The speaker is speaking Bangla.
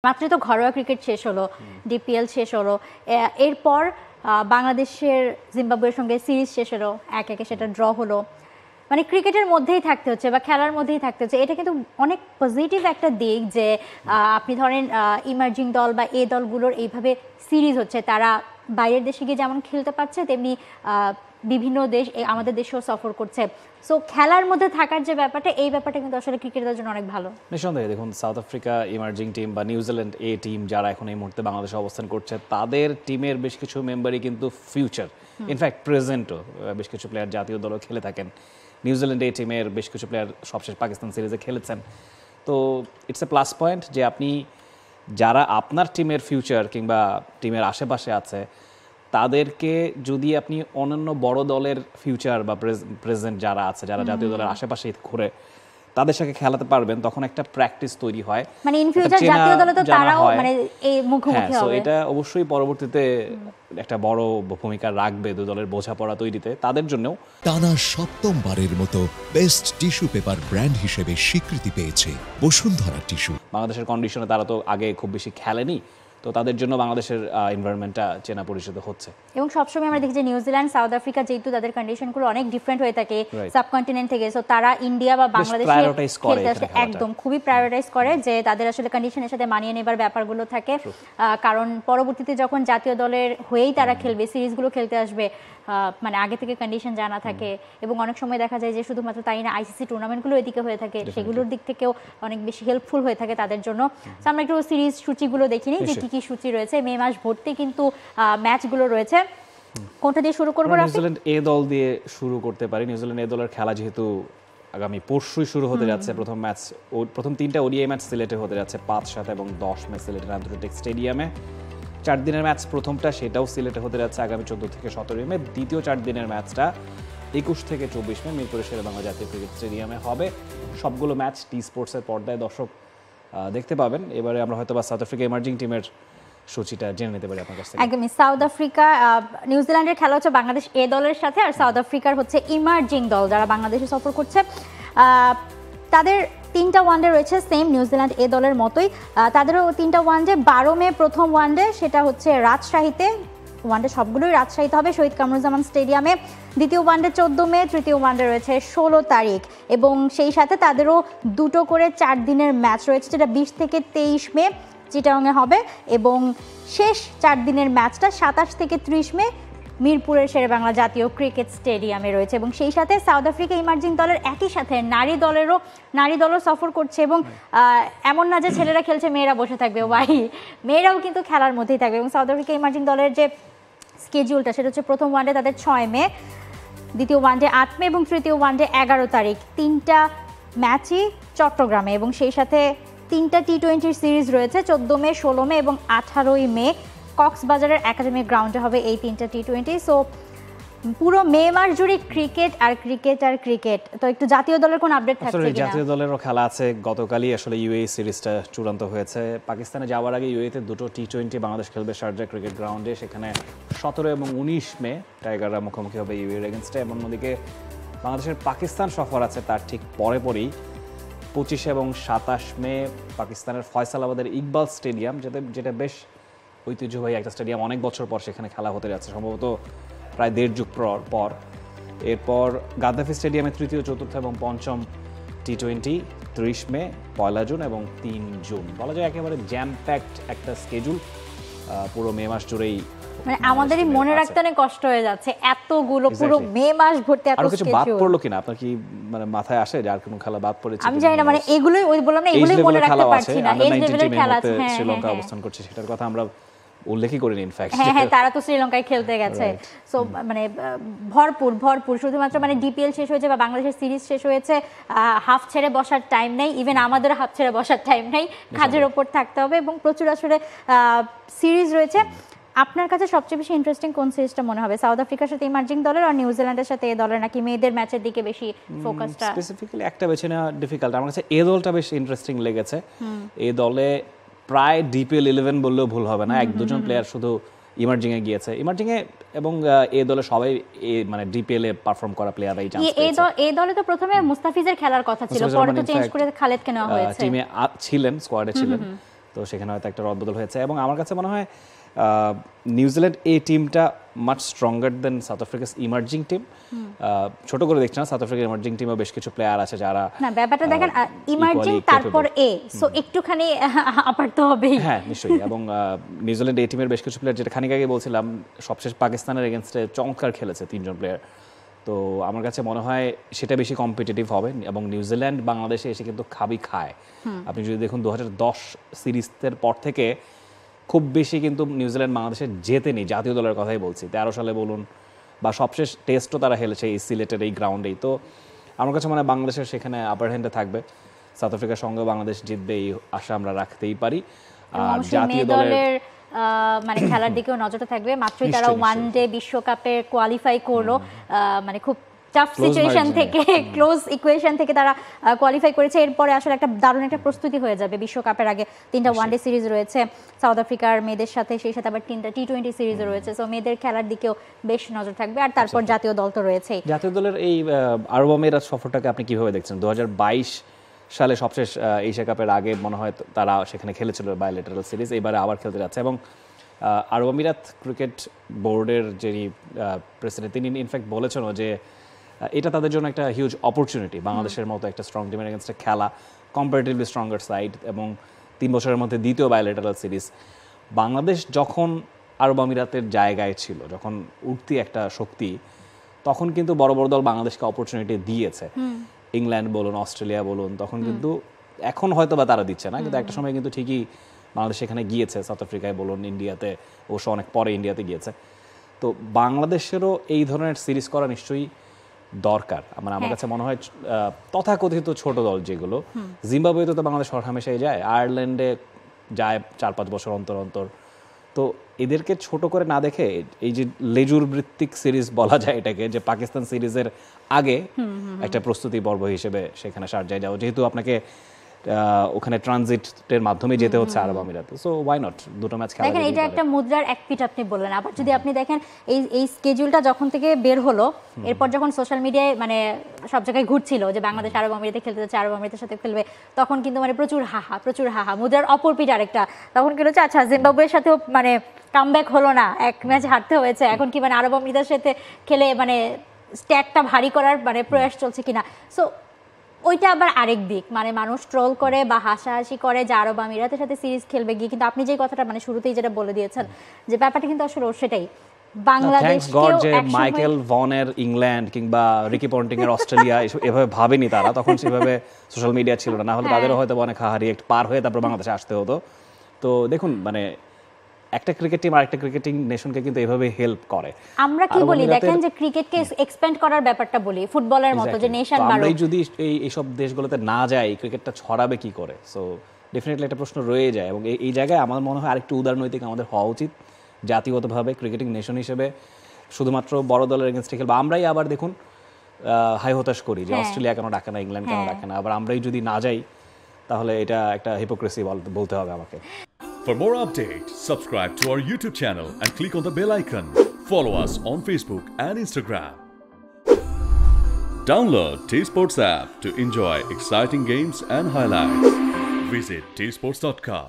মাত্রই তো ঘরোয়া ক্রিকেট শেষ হলো, ডিপিএল শেষ হলো, এরপর বাংলাদেশের জিম্বাবুয়ের সঙ্গে সিরিজ শেষ হলো, 1-1 সেটা ড্র হলো। মানে ক্রিকেটের মধ্যেই থাকতে হচ্ছে বা খেলার মধ্যেই থাকতে হচ্ছে। এটা কিন্তু অনেক পজিটিভ একটা দিক যে আপনি ধরেন ইমার্জিং দল বা এই দলগুলোর এইভাবে সিরিজ হচ্ছে, তারা বাইরের দেশে গিয়ে যেমন খেলতে পারছে তেমনি বিভিন্ন দেশ আমাদের দেশেও সফর করছে। সো খেলার মধ্যে থাকার যে ব্যাপারটা, এই ব্যাপারটা কিন্তু আসলে ক্রিকেটের জন্য অনেক ভালো। নিঃসন্দেহে দেখুন, সাউথ আফ্রিকা ইমার্জিং টিম বা নিউজিল্যান্ড এ টিম যারা এখন এই মুহূর্তে বাংলাদেশে অবস্থান করছে, তাদের টিমের বেশ কিছু মেম্বারই কিন্তু ফিউচার, ইনফ্যাক্ট প্রেজেন্টও বেশ কিছু প্লেয়ার জাতীয় দলও খেলে থাকেন। নিউজিল্যান্ড এ টিমের বেশ কিছু প্লেয়ার সবশেষ পাকিস্তান সিরিজে খেলেছেন। তো ইটস এ প্লাস পয়েন্ট যে আপনি যারা আপনার টিমের ফিউচার কিংবা টিমের আশেপাশে আছে তাদেরকে যদি আপনি অন্যান্য বড় দলের ফিউচার বা প্রেজেন্ট যারা আছে, যারা জাতীয় দলের আশেপাশে ঘুরে তাদের সাথে খেলাতে পারবেন, তখন একটা প্র্যাকটিস তৈরি হয়। মানে ইন ফিউচার জাতীয় দলে তো তারাও মানে এই মুখোমুখি হবে। এটা অবশ্যই পরবর্তীতে একটা বড় ভূমিকা রাখবে দুই দলের বোঝাপড়া তৈরিতে, তাদের জন্যও। টানা সপ্তমবারের মতো বেস্ট টিস্যু পেপার ব্র্যান্ড হিসেবে স্বীকৃতি পেয়েছে বসুন্ধরা টিস্যু। বাংলাদেশের কন্ডিশনে তারা তো আগে খুব বেশি খেলেনি, তো তাদের জন্য বাংলাদেশের এনভায়রনমেন্টটা চেনা পরিচিত হচ্ছে। এবং সবসময় আমরা দেখি যে নিউজিল্যান্ড, সাউথ আফ্রিকা যেহেতু তাদের কন্ডিশনগুলো অনেক ডিফারেন্ট হয়ে থাকে সাবকন্টিনেন্ট থেকে, সো তারা ইন্ডিয়া বা বাংলাদেশে খেলতে আসলে একদম খুবই প্রায়োরিটাইজ করে যে তাদের আসলে কন্ডিশনের সাথে মানিয়ে নেবার ব্যাপারগুলো থাকে। কারণ পরবর্তীতে যখন জাতীয় দলের হয়েই তারা খেলবে, সিরিজগুলো খেলতে আসবে, মানে আগে থেকে কন্ডিশন জানা থাকে। এবং অনেক সময় দেখা যায় যে শুধুমাত্র তাই না, আইসিসি টুর্নামেন্টগুলো এদিকে হয়ে থাকে, সেগুলোর দিক থেকেও অনেক বেশি হেল্পফুল হয়ে থাকে তাদের জন্য। তো আমরা একটু সিরিজ সূচিগুলো দেখিনি যে কি কি সূচি রয়েছে। মে মাস ভর্তি কিন্তু ম্যাচগুলো রয়েছে। কোনটা দিয়ে শুরু করবো? নিউজিল্যান্ড এ দল দিয়ে শুরু করতে পারি। নিউজিল্যান্ড এ দলের খেলা যেহেতু আগামী পরশুই শুরু হতে যাচ্ছে, প্রথম 3টা ওডিআই ম্যাচ সিলেটে হতে যাচ্ছে, 5, 7 এবং 10 মে সিলেটের আন্তর্জাতিক স্টেডিয়ামে। 4 দিনের ম্যাচ প্রথমটা, সেটাও সিলেটে হতে যাচ্ছে আগামী 14 থেকে 17 মে। দ্বিতীয় 4 দিনের ম্যাচটা 21 থেকে 24 মে মিরপুরের শেরেবাংলা জাতীয় ক্রিকেট স্টেডিয়ামে হবে। সবগুলো ম্যাচ টি স্পোর্টসের পর্দায় দর্শক দেখতে পাবেন। এবারে আমরা হয়তো বা সাউথ আফ্রিকা ইমার্জিং টিমের সূচিটা জেনে নিতে পারি আপনার কাছ থেকে। একদমই। সাউথ আফ্রিকা, নিউজিল্যান্ডের খেলা হচ্ছে বাংলাদেশ এ দলের সাথে, আর সাউথ আফ্রিকার হচ্ছে ইমার্জিং দল যারা বাংলাদেশে সফর করছে। তাদের 3টা ওয়ানডে রয়েছে সেম নিউজিল্যান্ড এ দলের মতোই। তাদেরও 3টা ওয়ানডে। 12 মে প্রথম ওয়ানডে, সেটা হচ্ছে রাজশাহীতে। ওয়ানডে সবগুলোই রাজশাহীতে হবে, শহীদ কামরুজ্জামান স্টেডিয়ামে। দ্বিতীয় ওয়ানডে 14 মে, তৃতীয় ওয়ানডে রয়েছে 16 তারিখ। এবং সেই সাথে তাদেরও 2টো করে 4 দিনের ম্যাচ রয়েছে, যেটা 20 থেকে 23 মে চিটাগংয়ে হবে। এবং শেষ 4 দিনের ম্যাচটা 27 থেকে 30 মে মিরপুরের শেরেবাংলা জাতীয় ক্রিকেট স্টেডিয়ামে রয়েছে। এবং সেই সাথে সাউথ আফ্রিকা ইমার্জিং দলের একই সাথে নারী দলও সফর করছে। এবং এমন না যে ছেলেরা খেলছে মেয়েরা বসে থাকবে, মেয়েরাও কিন্তু খেলার মধ্যেই থাকবে। এবং সাউথ আফ্রিকা ইমার্জিং দলের যে স্কেডিউলটা, সেটা হচ্ছে প্রথম ওয়ানডে তাদের 6 মে, দ্বিতীয় ওয়ানডে 8 মে এবং তৃতীয় ওয়ানডে 11 তারিখ। 3টা ম্যাচই চট্টগ্রামে। এবং সেই সাথে 3টা টি-20 সিরিজ রয়েছে, 14 মে, 16 মে এবং 18 মে কক্সবাজারের একাডেমি গ্রাউন্ডে হবে এই 3টা টি-20। সো পুরো মে মাস জুড়ে ক্রিকেট আর ক্রিকেট আর ক্রিকেট। তো একটু জাতীয় দলের কোন আপডেট থাকছে কিনা? জাতীয় দলেরও খেলা আছে। গতকালই আসলে ইউএই সিরিজটা চূড়ান্ত হয়েছে। পাকিস্তানে যাওয়ার আগে ইউএইতে 2টো টি-20 বাংলাদেশ খেলবে শারজাহ ক্রিকেট গ্রাউন্ডে। সেখানে 17 এবং 19 মে টাইগাররা মুখোমুখি হবে ইউএইর এগেনস্টে। এমন অন্যদিকে বাংলাদেশের পাকিস্তান সফর আছে, তার ঠিক পরেই 25 এবং 27 মে পাকিস্তানের ফয়সালাবাদের ইকবাল স্টেডিয়াম, যেটা বেশ ঐতিহ্যবাহী একটা স্টেডিয়াম। অনেক বছর পর সেখানে খেলা হতে যাচ্ছে, সম্ভবত প্রায় 1.5 যুগ পর। এরপর গাদ্দাফি স্টেডিয়ামে 3য়, 4র্থ এবং 5ম টি-20, 30 মে, 1 জুন এবং 3 জুন। বলা যায় একেবারে জ্যাম প্যাকড একটা স্কেজুল পুরো মে মাস জুড়েই। মানে আমাদেরই মনে রাখতে অনেক কষ্ট হয়ে যাচ্ছে, এতগুলো পুরো মে মাস ভর্তি এত স্কেজুল। আর কিছু বাদ পড়লো কিনা আপনার কি মানে মাথায় আসে যে আর কোনো খেলা বাদ পড়েছে? আমি জানি না, মানে এগুলোই বললাম না, এগুলোই মনে রাখতে পারছি না। এই লেভেলের খেলা আছে, শ্রীলঙ্কা অবস্থান করছে, সেটার কথা আমরা উল্লেখই করিনি ইনফ্যাক্ট। হ্যাঁ, তারা তো শ্রীলঙ্কায় খেলতে গেছে। সো মানে ভরপুর শুধুমাত্র মানে ডিপিএল শেষ হয়েছে বা বাংলাদেশের সিরিজ শেষ হয়েছে, হাফ ছেড়ে বসার টাইম নেই। ইভেন আমাদের হাফ ছেড়ে বসার টাইম নেই, কাজের ওপর থাকতে হবে। এবং প্রচুর আসলে সিরিজ রয়েছে। আপনার কাছে সবচেয়ে বেশি ইন্টারেস্টিং কোন সিরিজটা মনে হবে? সাউথ আফ্রিকার সাথে ইমার্জিং দলের আর নিউজিল্যান্ডের সাথে এ দলের, নাকি মেয়েদের ম্যাচের দিকে বেশি ফোকাসটা? স্পেসিফিক্যালি একটা বেছে নেওয়া ডিফিকাল্ট। আমার কাছে এ দলটা বেশ ইন্টারেস্টিং লেগেছে। এ দলে প্রায় ডিপিএল 11 বললেও ভুল হবে না, 1-2 প্লেয়ার শুধু ইমার্জিং এ গিয়েছে। ইমার্জিং এ এবং এ দলে সবাই মানে ডিপিএল এ পারফর্ম করা প্লেয়াররাই চান্স পেয়েছে। এই দলে তো প্রথমে মুস্তাফিজের খেলার কথা ছিল, পরে তো চেঞ্জ করে খালেদকে নেওয়া হয়েছে। টিমে ছিলেন, স্কোয়াডে ছিলেন। তো তো সেখানে হয়তো একটা রদবদল হয়েছে এবং আমার কাছে মনে হয় নিউজিল্যান্ড এই টিমটা much stronger than south আফ্রিকাস emerging team. ছোট করে দেখছি না, সাউথ আফ্রিকার ইমার্জিং টিমে বেশ কিছু প্লেয়ার আছে যারা না, ব্যাপারটা দেখেন ইমার্জিং তারপর এ, সো একটুখানি আপার তো হবেই। হ্যাঁ নিশ্চয়ই, এবং নিউজিল্যান্ড এই টিমের বেশ কিছু প্লেয়ার, যেটা খানিক আগে বলছিলাম, সবশেষ পাকিস্তানের এগেনস্টে চমৎকার খেলেছে 3 জন প্লেয়ার। তো আমার কাছে মনে হয় সেটা বেশি কম্পিটিটিভ হবে এবং নিউজিল্যান্ড বাংলাদেশে এসে কিন্তু খায়। আপনি যদি দেখুন 2010 সিরিজের পর থেকে খুব বেশি কিন্তু নিউজিল্যান্ড বাংলাদেশে জেতেনি, জাতীয় দলের কথাই বলছি, 13 সালে বলুন বা সবশেষ টেস্টও তারা খেলেছে এই সিলেটের এই গ্রাউন্ডেই। তো আমার কাছে মনে হয় বাংলাদেশের সেখানে আপার হ্যান্ডে থাকবে, সাউথ আফ্রিকার সঙ্গে বাংলাদেশ জিতবে এই আশা আমরা রাখতেই পারি। আর জাতীয় দলের মানে খেলার দিকেও নজরটা থাকবে। মাত্রই তারা ওয়ান ডে বিশ্বকাপে কোয়ালিফাই করলো, মানে খুব টাফ সিচুয়েশন থেকে, ক্লোজ ইকুয়েশন থেকে তারা কোয়ালিফাই করেছে। এরপরে আসলে একটা দারুণ একটা প্রস্তুতি হয়ে যাবে বিশ্বকাপের আগে। 3টা ওয়ানডে সিরিজ রয়েছে সাউথ আফ্রিকার মেয়েদের সাথে, সেই সাথে আবার 3টা টি20 সিরিজ রয়েছে। সো মেয়েদের খেলার দিকেও বেশ নজর থাকবে। আর তারপর জাতীয় দল তো রয়েছেই। জাতীয় দলের এই আরব আমিরাত সফরটাকে আপনি কিভাবে দেখছেন? 2022 সালে সবশেষ এশিয়া কাপের আগে মনে হয় তারা সেখানে খেলেছিল বায়োলেটারাল সিরিজ, এবারে আবার খেলতে যাচ্ছে। এবং আরব আমিরাত ক্রিকেট বোর্ডের যিনি প্রেসিডেন্ট, তিনি ইনফ্যাক্ট বলেছেন যে এটা তাদের জন্য একটা হিউজ অপরচুনিটি, বাংলাদেশের মতো একটা স্ট্রং টিমের এগেনস্টে খেলা, কম্পারেটিভলি স্ট্রঙ্গার সাইড, এবং 3 বছরের মধ্যে দ্বিতীয় বায়োলেটারাল সিরিজ। বাংলাদেশ যখন আরব আমিরাতের জায়গায় ছিল, যখন উঠতি একটা শক্তি, তখন কিন্তু বড় বড় দল বাংলাদেশকে অপরচুনিটি দিয়েছে। ইংল্যান্ড বলুন, অস্ট্রেলিয়া বলুন, তখন কিন্তু এখন হয়তো বা তারা দিচ্ছে না, কিন্তু একটা সময় কিন্তু ঠিকই বাংলাদেশ এখানে গিয়েছে। সাউথ আফ্রিকায় বলুন, ইন্ডিয়াতে, অবশ্য অনেক পরে ইন্ডিয়াতে গিয়েছে। তো বাংলাদেশেরও এই ধরনের সিরিজ করা নিশ্চয়ই দরকার। মানে আমার কাছে মনে হয় তথাকথিত ছোট দল যেগুলো, জিম্বাবুয়েতে তো বাংলাদেশ হরহামেশাই যায়, আয়ারল্যান্ডে যায় 4-5 বছর অন্তর অন্তর। তো এদেরকে ছোট করে না দেখে এই যে লেজুর ভিত্তিক সিরিজ বলা যায় এটাকে, যে পাকিস্তান সিরিজের আগে একটা প্রস্তুতি পর্ব হিসেবে সেখানে শারজায় যাও, যেহেতু আপনাকে ওখানে ট্রানজিটের মাধ্যমে যেতে হচ্ছে আরব আমিরাতে। সো ওয়াই নট, দুটো ম্যাচ খেলা। দেখেন এটা একটা মুদ্রার এক পিঠ আপনি বললেন। আবার যদি আপনি দেখেন এই স্কেডিউলটা যখন থেকে বের হলো, এরপর যখন সোশ্যাল মিডিয়ায় মানে সব জায়গায় ঘুরছিল যে বাংলাদেশ আরব আমিরাতে খেলতে যাচ্ছে, আরব আমিরাতের সাথে খেলবে, তখন কিন্তু মানে প্রচুর হাহা। মুদ্রার অপর পিঠ আরেকটা, তখন কি হচ্ছে, আচ্ছা জিম্বাবুয়ের সাথেও মানে কামব্যাক হলো না, এক ম্যাচ হারতে হয়েছে, এখন কি মানে আরব আমিরাতের সাথে খেলে মানে স্ট্যাকটা ভারী করার মানে প্রয়াস চলছে কিনা। সো ওইটা আবার আরেক দিক, মানে মানুষ ট্রোল করে বা হাসাহাসি করে যে আরব আমিরাতের সাথে সিরিজ খেলবে গিয়ে, কিন্তু আপনি যে কথাটা মানে শুরুতেই যেটা বলে দিয়েছেন যে ব্যাপারটা কিন্তু আসলে সেটাই, বাংলাদেশকেও মাইকেল ভনের ইংল্যান্ড কিংবা রিকি পন্টিং এর অস্ট্রেলিয়া এভাবে ভাবেনি তারা, তখন সেভাবে সোশ্যাল মিডিয়া ছিল না, হলে তাদেরও হয়তো অনেক রিয়েক্ট পার হয়ে তারপর বাংলাদেশে আসতে হতো। তো দেখুন, মানে একটা ক্রিকেট টিম আর একটা ক্রিকেটিং নেশনকে কিন্তু এইভাবে হেল্প করে। আমরা কি বলি দেখেন যে ক্রিকেটকে এক্সপ্যান্ড করার ব্যাপারটা বলি, ফুটবলের মতো যে নেশন বাড়ো। আমরাই যদি এইসব দেশগুলোতে না যাই, ক্রিকেটটা ছড়াবে কি করে? সো ডেফিনেটলি একটা প্রশ্ন রয়ে যায়, এবং এই জায়গায় আমার মনে হয় আরেকটু উদারনৈতিক আমাদের হওয়া উচিত জাতিগতভাবে, ক্রিকেটিং নেশন হিসেবে। শুধুমাত্র বড় দলের এগেনস্টে খেলবো, আমরাই আবার দেখুন হাই হতাশ করি যে অস্ট্রেলিয়া কেন ডাকে না, ইংল্যান্ড কেন ডাকে না, আবার আমরাই যদি না যাই তাহলে এটা একটা হিপোক্রেসি বলতে হবে আমাকে। For more updates, subscribe to our YouTube channel and click on the bell icon. Follow us on Facebook and Instagram. Download T-Sports app to enjoy exciting games and highlights. Visit tsports.com.